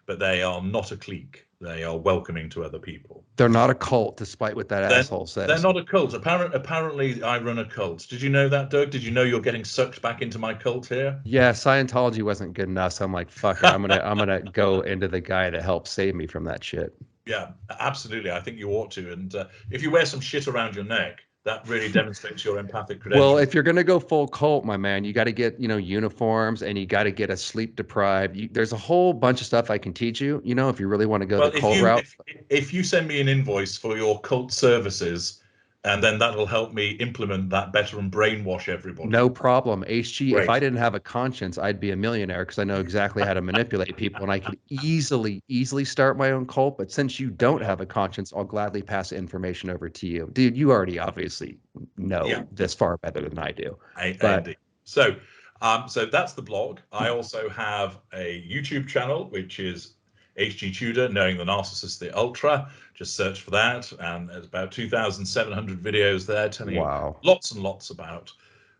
But they are not a clique. They are welcoming to other people. They're not a cult, despite what that asshole says. They're not a cult. Apparently, I run a cult. Did you know that, Doug? Did you know you're getting sucked back into my cult here? Yeah, Scientology wasn't good enough, so I'm like, fuck it. I'm gonna go into the guy that helped save me from that shit. Yeah, absolutely. I think you ought to. And if you wear some shit around your neck, that really demonstrates your empathic credentials. Well, if you're going to go full cult, my man, you got to get, uniforms, and you got to get a sleep deprived. There's a whole bunch of stuff I can teach you, if you really want to go the cult route. If you send me an invoice for your cult services, and then that'll help me implement that better and brainwash everybody. No problem. HG, if I didn't have a conscience, I'd be a millionaire because I know exactly how to manipulate people, and I could easily start my own cult. But since you don't have a conscience, I'll gladly pass information over to you. Dude, you already obviously know this far better than I do. Indeed. So that's the blog. I also have a YouTube channel, which is HG Tudor, Knowing the Narcissistic Ultra. Just search for that, and there's about 2,700 videos there telling you lots and lots about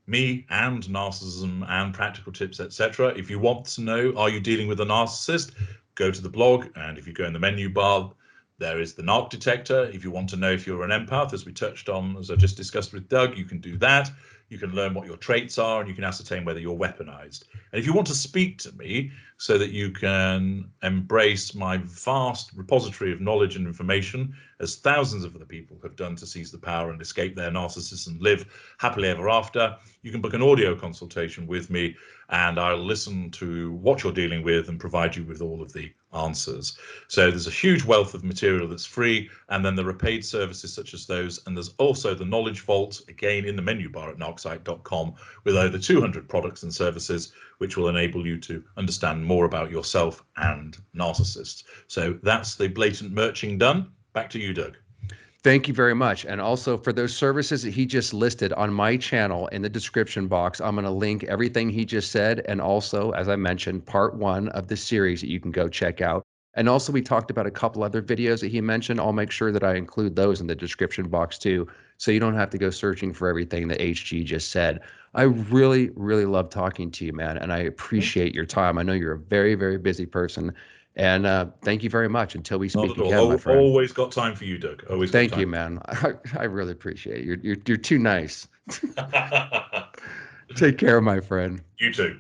me and narcissism and practical tips, etc. If you want to know, are you dealing with a narcissist, go to the blog, and if you go in the menu bar, there is the narc detector. If you want to know if you're an empath, as we touched on, as I just discussed with Doug, you can do that. You can learn what your traits are, and you can ascertain whether you're weaponized. And if you want to speak to me so that you can embrace my vast repository of knowledge and information, as thousands of other people have done to seize the power and escape their narcissists and live happily ever after, you can book an audio consultation with me, and I'll listen to what you're dealing with and provide you with all of the answers. So there's a huge wealth of material that's free, and then there are paid services such as those, and there's also the Knowledge Vault, again in the menu bar at narcsite.com, with over 200 products and services which will enable you to understand more about yourself and narcissists. So that's the blatant merching done. Back to you, Doug. Thank you very much. And also for those services that he just listed on my channel in the description box, I'm going to link everything he just said. And also, as I mentioned, part 1 of the series that you can go check out. And also we talked about a couple other videos that he mentioned. I'll make sure that I include those in the description box too, so you don't have to go searching for everything that HG just said. I really, really love talking to you, man. And I appreciate your time. I know you're a very, very busy person. And thank you very much. Until we Not speak at all. again, my friend. Always got time for you, Doug. Always got Thank time. you, man. I really appreciate it. You're too nice. Take care, my friend. You too.